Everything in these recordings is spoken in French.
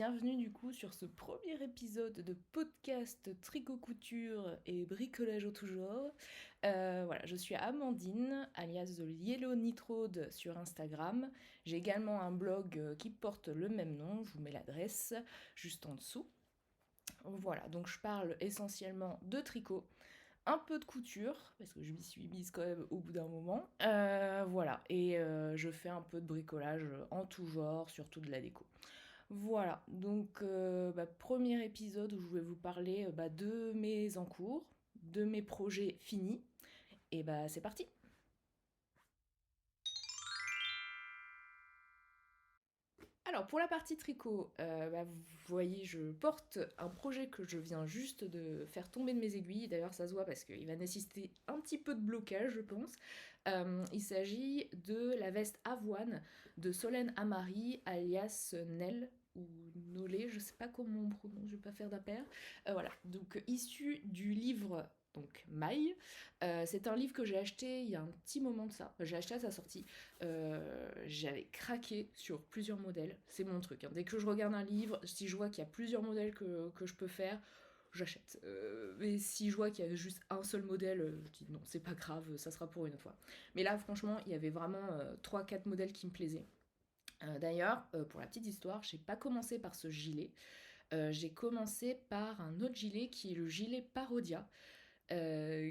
bienvenue du coup sur ce premier épisode de podcast tricot couture et bricolage au tout genre. Voilà, je suis Amandine, alias The Yellow Nitrode sur Instagram. J'ai également un blog qui porte le même nom, je vous mets l'adresse juste en dessous. Voilà, donc je parle essentiellement de tricot, un peu de couture, parce que je m'y suis mise quand même au bout d'un moment. Voilà, et je fais un peu de bricolage en tout genre, surtout de la déco. Voilà, donc premier épisode où je vais vous parler de mes encours, de mes projets finis, et c'est parti. Alors pour la partie tricot, vous voyez, je porte un projet que je viens juste de faire tomber de mes aiguilles. D'ailleurs, ça se voit parce qu'il va nécessiter un petit peu de blocage, je pense. Il s'agit de la veste avoine de Solène Amari, alias Nell ou Nolé, je sais pas comment on prononce, je vais pas faire d'impair. Voilà, donc issu du livre donc Maille. C'est un livre que j'ai acheté il y a un petit moment de ça. J'ai acheté à sa sortie. J'avais craqué sur plusieurs modèles. C'est mon truc, hein. Dès que je regarde un livre, si je vois qu'il y a plusieurs modèles que je peux faire, j'achète. Mais si je vois qu'il y a juste un seul modèle, je dis non, c'est pas grave, ça sera pour une autre fois. Mais là, franchement, il y avait vraiment 3-4 modèles qui me plaisaient. D'ailleurs, pour la petite histoire, j'ai pas commencé par ce gilet. J'ai commencé par un autre gilet qui est le gilet Parodia.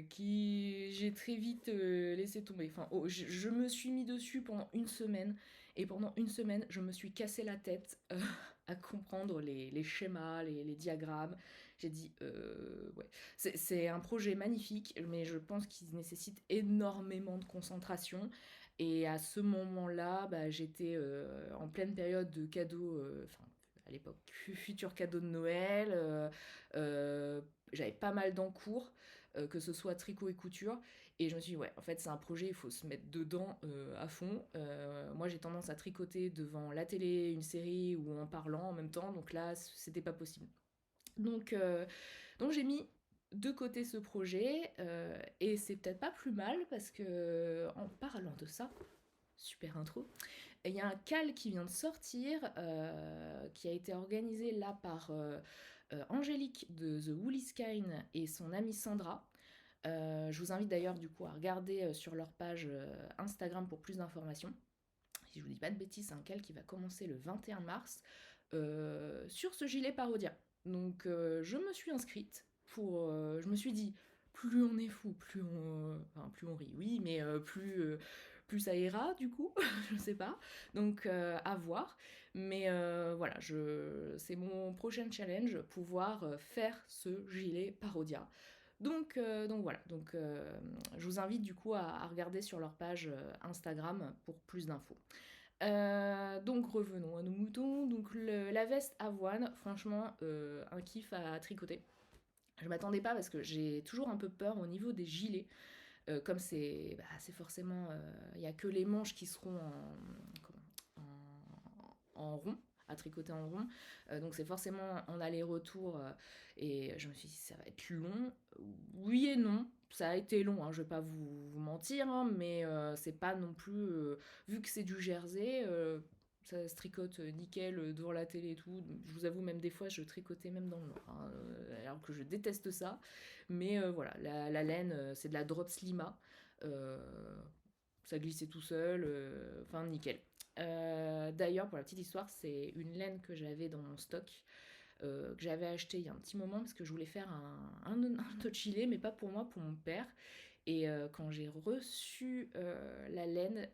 Qui j'ai très vite laissé tomber. Enfin, je me suis mis dessus pendant une semaine, et pendant une semaine, je me suis cassé la tête à comprendre les schémas, les diagrammes. J'ai dit, ouais, c'est un projet magnifique, mais je pense qu'il nécessite énormément de concentration. Et à ce moment-là, j'étais en pleine période de cadeaux, enfin, à l'époque, futur cadeau de Noël. J'avais pas mal d'encours, que ce soit tricot et couture, et je me suis dit, ouais, en fait, c'est un projet, il faut se mettre dedans à fond. Moi, j'ai tendance à tricoter devant la télé, une série ou en parlant en même temps, donc là, c'était pas possible. Donc, donc j'ai mis de côté ce projet, et c'est peut-être pas plus mal parce que, en parlant de ça, super intro. Il y a un cal qui vient de sortir, qui a été organisé là par Angélique de The Woolly Skein et son amie Sandra. Je vous invite d'ailleurs du coup à regarder sur leur page Instagram pour plus d'informations. Si je vous dis pas de bêtises, c'est un cal qui va commencer le 21 mars sur ce gilet Parodia. Donc je me suis inscrite pour... je me suis dit, plus on est fou, plus on rit, oui, mais plus ça ira du coup, je sais pas. Donc à voir. Mais voilà, c'est mon prochain challenge, pouvoir faire ce gilet Parodia. Donc voilà, je vous invite du coup à regarder sur leur page Instagram pour plus d'infos. Donc revenons à nos moutons. Donc la veste avoine, franchement, un kiff à tricoter. Je m'attendais pas parce que j'ai toujours un peu peur au niveau des gilets. Comme c'est forcément, il n'y a que les manches qui seront en rond, à tricoter en rond. Donc c'est forcément en aller-retour. Et je me suis dit, ça va être long. Oui et non. Ça a été long, hein, je vais pas vous mentir, hein, mais c'est pas non plus. Vu que c'est du jersey, ça se tricote nickel devant la télé et tout. Je vous avoue, même des fois, je tricotais même dans le noir, hein, alors que je déteste ça. Mais voilà, la laine, c'est de la drop slima. Euh, Ça glissait tout seul, enfin nickel. D'ailleurs, pour la petite histoire, c'est une laine que j'avais dans mon stock, que j'avais acheté il y a un petit moment parce que je voulais faire un autre gilet, mais pas pour moi, pour mon père. Et quand j'ai reçu la laine,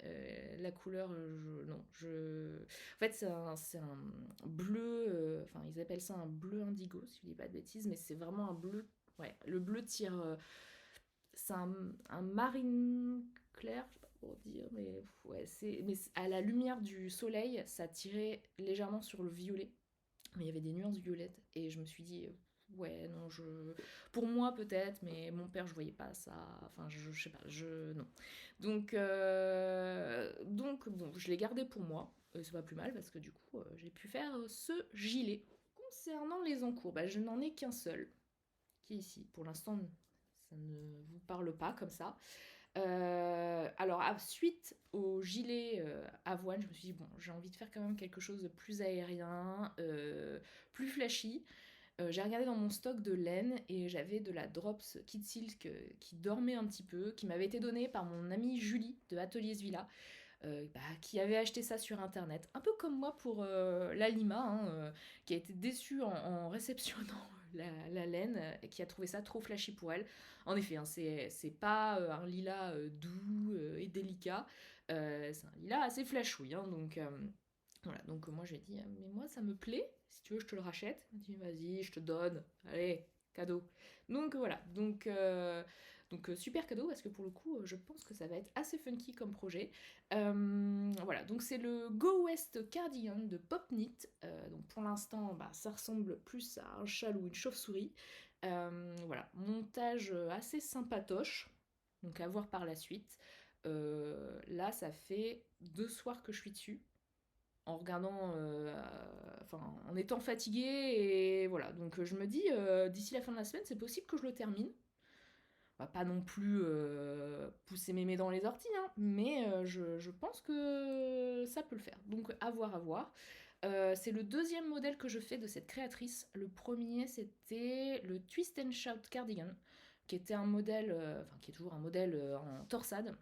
la couleur, non, En fait, c'est un bleu, enfin, ils appellent ça un bleu indigo, si je dis pas de bêtises, mais c'est vraiment un bleu. Ouais, le bleu tire. C'est un marine clair, je sais pas comment dire, mais ouais, mais à la lumière du soleil, ça tirait légèrement sur le violet, mais il y avait des nuances violettes, et je me suis dit, ouais, non, pour moi peut-être, mais mon père, je voyais pas ça, enfin, je sais pas, non. Donc bon, je l'ai gardé pour moi, et c'est pas plus mal, parce que du coup, j'ai pu faire ce gilet. Concernant les encours, je n'en ai qu'un seul, qui est ici. Pour l'instant, ça ne vous parle pas comme ça. Alors, suite au gilet avoine, je me suis dit, bon, j'ai envie de faire quand même quelque chose de plus aérien, plus flashy. J'ai regardé dans mon stock de laine et j'avais de la Drops Kid Silk qui dormait un petit peu, qui m'avait été donnée par mon amie Julie de Atelier Villa, qui avait acheté ça sur internet. Un peu comme moi pour la Lima, hein, qui a été déçue en réceptionnant la laine et qui a trouvé ça trop flashy pour elle. En effet, hein, c'est pas un lilas doux et délicat, c'est un lilas assez flashouille, hein, donc voilà, donc moi j'ai dit, mais moi ça me plaît, si tu veux je te le rachète. Elle m'a dit, vas-y, je te donne, allez, cadeau. Donc voilà, donc super cadeau parce que pour le coup, je pense que ça va être assez funky comme projet. Voilà, donc c'est le Go West Cardigan de Pop Knit. Donc pour l'instant, bah, ça ressemble plus à un châle ou une chauve-souris. Voilà, montage assez sympatoche, donc à voir par la suite. Là, ça fait 2 soirs que je suis dessus en regardant, enfin, en étant fatiguée, et voilà. Donc je me dis, d'ici la fin de la semaine, c'est possible que je le termine. On va pas non plus pousser mémé dans les orties, hein, mais je pense que ça peut le faire. Donc à voir, à voir. C'est le deuxième modèle que je fais de cette créatrice. Le premier, c'était le Twist and Shout Cardigan, qui était un modèle, enfin qui est toujours un modèle en torsade,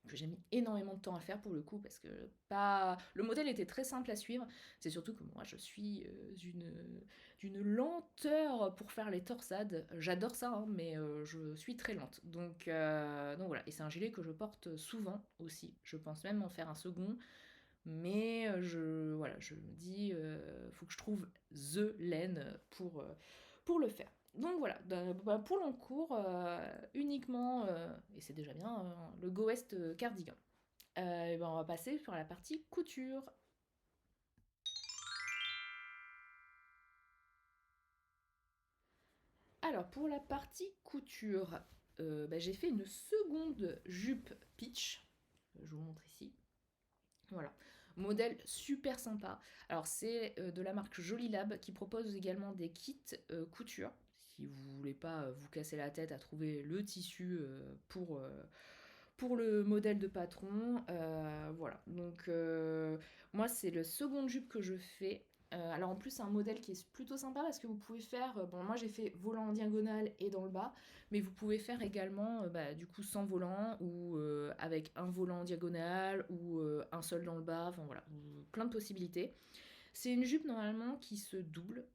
que j'ai mis énormément de temps à faire pour le coup, parce que pas le modèle était très simple à suivre. C'est surtout que moi je suis d'une lenteur pour faire les torsades. J'adore ça, hein, mais je suis très lente, donc voilà. Et c'est un gilet que je porte souvent aussi, je pense même en faire un second, mais voilà, je me dis faut que je trouve the laine pour le faire. Donc voilà, pour l'encours, uniquement, et c'est déjà bien, le Go West cardigan. Et ben on va passer sur la partie couture. Alors pour la partie couture, j'ai fait une seconde jupe pitch. Je vous montre ici. Voilà. Modèle super sympa. Alors c'est de la marque Jolie Lab qui propose également des kits couture. Si vous voulez pas vous casser la tête à trouver le tissu pour le modèle de patron. Voilà. Donc moi c'est le second jupe que je fais. Alors en plus c'est un modèle qui est plutôt sympa parce que vous pouvez faire, bon moi j'ai fait volant en diagonale et dans le bas, mais vous pouvez faire également du coup sans volant ou avec un volant en diagonale ou un seul dans le bas, enfin voilà, plein de possibilités. C'est une jupe normalement qui se double.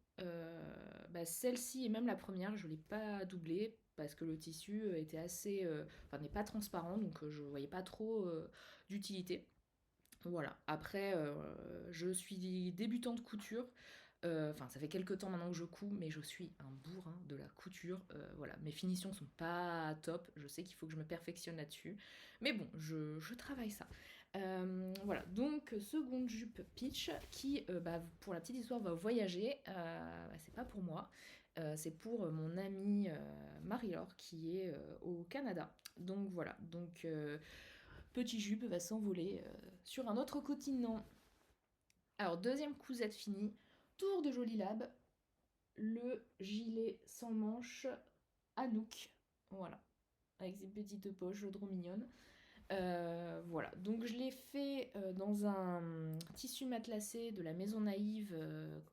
Celle-ci et même la première, je ne l'ai pas doublée parce que le tissu était assez, n'est pas transparent, donc je ne voyais pas trop d'utilité. Voilà. Après, je suis débutante de couture. Enfin, ça fait quelques temps maintenant que je couds, mais je suis un bourrin de la couture. Voilà, mes finitions sont pas top. Je sais qu'il faut que je me perfectionne là-dessus, mais bon, je travaille ça. Voilà, donc seconde jupe pitch qui, pour la petite histoire, va voyager. C'est pas pour moi, c'est pour mon amie Marie-Laure qui est au Canada. Donc voilà, donc petit jupe va s'envoler sur un autre continent. Alors deuxième cousette finie, tour de Jolie Lab, le gilet sans manches Anouk, voilà, avec ses petites poches trop mignonnes. Voilà, donc je l'ai fait dans un tissu matelassé de la Maison Naïve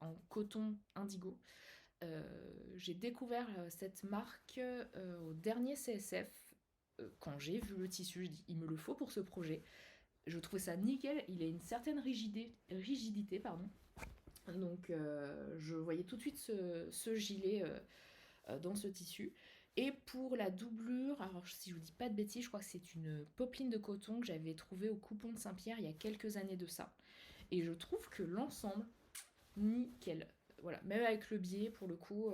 en coton indigo. J'ai découvert cette marque au dernier CSF. Quand j'ai vu le tissu, je dis il me le faut pour ce projet. Je trouvais ça nickel, il a une certaine rigidité pardon. Donc je voyais tout de suite ce gilet dans ce tissu. Et pour la doublure, alors si je vous dis pas de bêtises, je crois que c'est une popeline de coton que j'avais trouvée au coupon de Saint-Pierre il y a quelques années de ça. Et je trouve que l'ensemble, nickel. Voilà, même avec le biais pour le coup,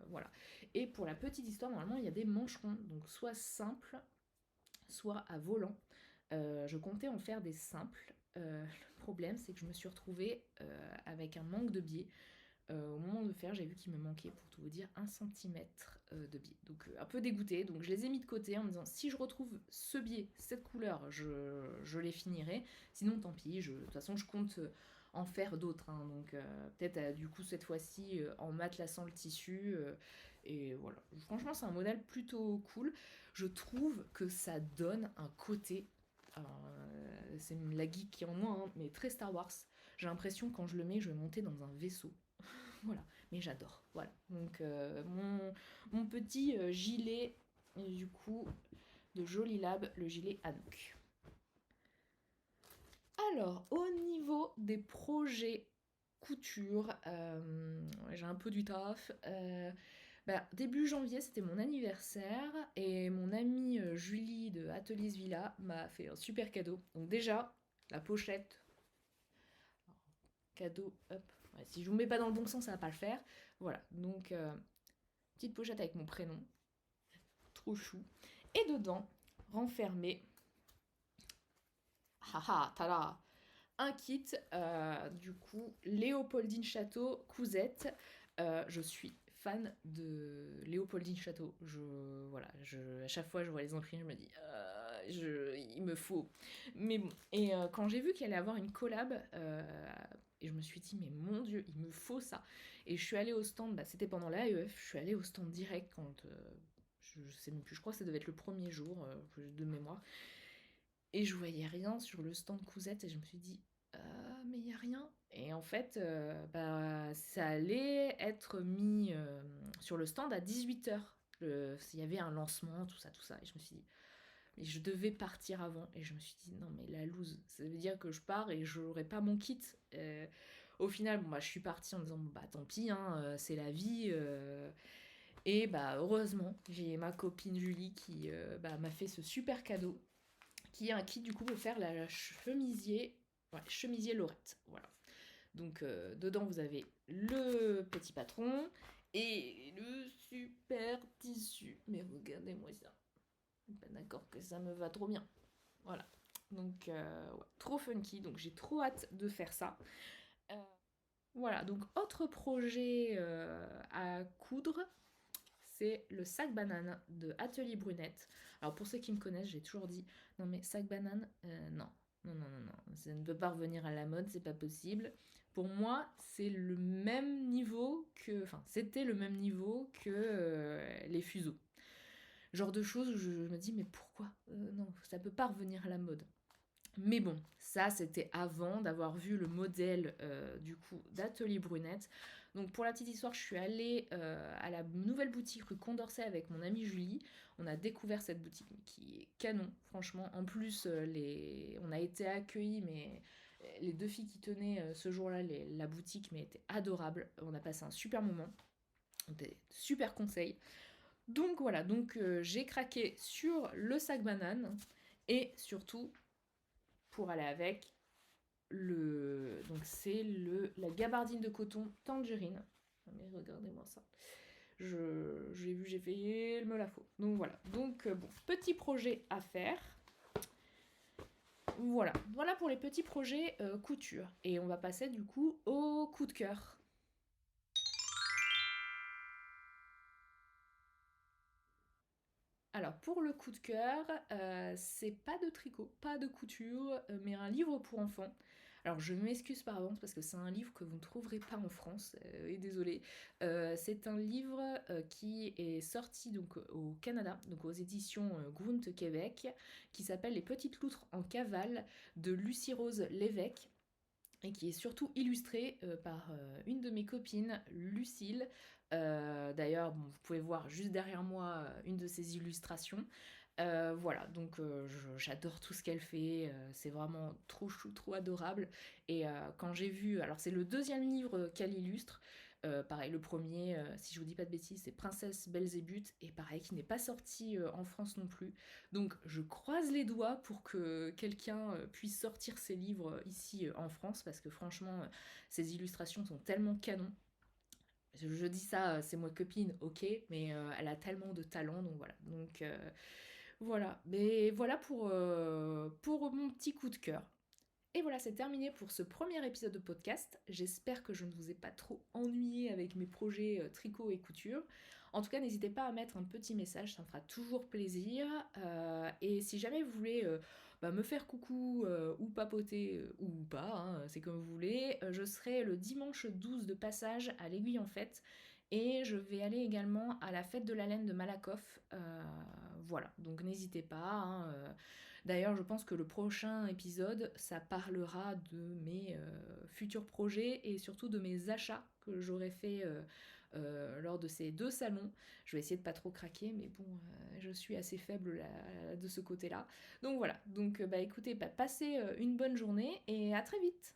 voilà. Et pour la petite histoire, normalement il y a des mancherons, donc soit simples, soit à volant. Je comptais en faire des simples. Le problème, c'est que je me suis retrouvée avec un manque de biais. Au moment de faire, j'ai vu qu'il me manquait, pour tout vous dire, 1 cm de biais. Donc un peu dégoûtée. Donc je les ai mis de côté en me disant, si je retrouve ce biais, cette couleur, je les finirai. Sinon, tant pis. De toute façon, je compte en faire d'autres, hein. Donc peut-être du coup cette fois-ci en matelassant le tissu Et voilà, franchement c'est un modèle plutôt cool. Je trouve que ça donne un côté, c'est la geek qui est en moi, hein, mais très Star Wars. J'ai l'impression quand je le mets, je vais monter dans un vaisseau. Voilà, mais j'adore. Voilà, donc mon petit gilet, du coup, de Joli Lab, le gilet Anouk. Alors, au niveau des projets couture, j'ai un peu du taf. Début janvier, c'était mon anniversaire et mon amie Julie de Ateliers Villa m'a fait un super cadeau. Donc déjà, la pochette, cadeau, hop. Ouais, si je vous mets pas dans le bon sens, ça va pas le faire. Voilà, donc petite pochette avec mon prénom, trop chou. Et dedans, renfermé, haha, tada, un kit, du coup, Léopoldine Château, Cousette. Je suis fan de Léopoldine Château. Voilà, à chaque fois je vois les imprimes, je me dis, il me faut. Mais bon, et quand j'ai vu qu'elle allait avoir une collab, et je me suis dit, mais mon Dieu, il me faut ça. Et je suis allée au stand, c'était pendant l'AEF, je suis allée au stand direct quand, je sais même plus, je crois que ça devait être le premier jour de mémoire. Et je voyais rien sur le stand Cousette et je me suis dit, mais il y a rien. Et en fait, ça allait être mis sur le stand à 18h. Il y avait un lancement, tout ça, tout ça. Et je me suis dit, mais je devais partir avant. Et je me suis dit, non, mais la loose, ça veut dire que je pars et je n'aurai pas mon kit. Au final, je suis partie en disant, tant pis, hein, c'est la vie. Et heureusement, j'ai ma copine Julie qui m'a fait ce super cadeau qui est un kit du coup pour faire la chemisier, ouais, chemisier Lorette. Voilà. Donc dedans vous avez le petit patron et le super tissu. Mais regardez-moi ça. Ben d'accord que ça me va trop bien. Voilà. Donc ouais, trop funky. Donc j'ai trop hâte de faire ça. Euh, voilà. Donc autre projet à coudre, c'est le sac banane de Atelier Brunette. Alors pour ceux qui me connaissent, j'ai toujours dit non mais sac banane, non. Non, non, non, non, ça ne peut pas revenir à la mode, c'est pas possible. Pour moi, c'est le même niveau que. Enfin, c'était le même niveau que les fuseaux. Genre de choses où je me dis, mais pourquoi non, ça peut pas revenir à la mode. Mais bon, ça c'était avant d'avoir vu le modèle du coup d'Atelier Brunette. Donc pour la petite histoire, je suis allée à la nouvelle boutique rue Condorcet avec mon amie Julie. On a découvert cette boutique qui est canon, franchement. En plus, on a été accueillis, mais les deux filles qui tenaient ce jour-là la boutique mais étaient adorables. On a passé un super moment, des super conseils. Donc voilà, donc j'ai craqué sur le sac banane et surtout pour aller avec donc c'est la gabardine de coton tangerine. Mais regardez-moi ça. J'ai vu, j'ai fait, il me la faut. Donc voilà. Donc bon, petit projet à faire. Voilà. Voilà pour les petits projets couture. Et on va passer du coup au coup de cœur. Alors pour le coup de cœur, c'est pas de tricot, pas de couture, mais un livre pour enfants. Alors je m'excuse par avance parce que c'est un livre que vous ne trouverez pas en France, et désolé. C'est un livre qui est sorti donc au Canada, donc aux éditions Grunt Québec, qui s'appelle Les petites loutres en cavale de Lucie Rose Lévesque et qui est surtout illustré par une de mes copines, Lucille. D'ailleurs, bon, vous pouvez voir juste derrière moi une de ses illustrations. Voilà, donc j'adore tout ce qu'elle fait, c'est vraiment trop chou, trop adorable. Et quand j'ai vu, alors c'est le deuxième livre qu'elle illustre, pareil, le premier, si je vous dis pas de bêtises, c'est Princesse Belzébuth, et pareil, qui n'est pas sorti en France non plus. Donc je croise les doigts pour que quelqu'un puisse sortir ses livres ici en France, parce que franchement, ces illustrations sont tellement canons. Je dis ça, c'est moi copine, ok, mais elle a tellement de talent, donc voilà. Donc voilà, mais voilà pour mon petit coup de cœur. Et voilà, c'est terminé pour ce premier épisode de podcast. J'espère que je ne vous ai pas trop ennuyé avec mes projets tricot et couture. En tout cas, n'hésitez pas à mettre un petit message, ça me fera toujours plaisir. Et si jamais vous voulez me faire coucou ou papoter ou pas, hein, c'est comme vous voulez, je serai le dimanche 12 de passage à l'Aiguille en Fête. Et je vais aller également à la fête de la laine de Malakoff. Voilà, donc n'hésitez pas, hein. D'ailleurs, je pense que le prochain épisode, ça parlera de mes futurs projets et surtout de mes achats que j'aurais fait lors de ces 2 salons. Je vais essayer de pas trop craquer, mais bon, je suis assez faible là, de ce côté-là. Donc voilà, donc bah écoutez, passez une bonne journée et à très vite.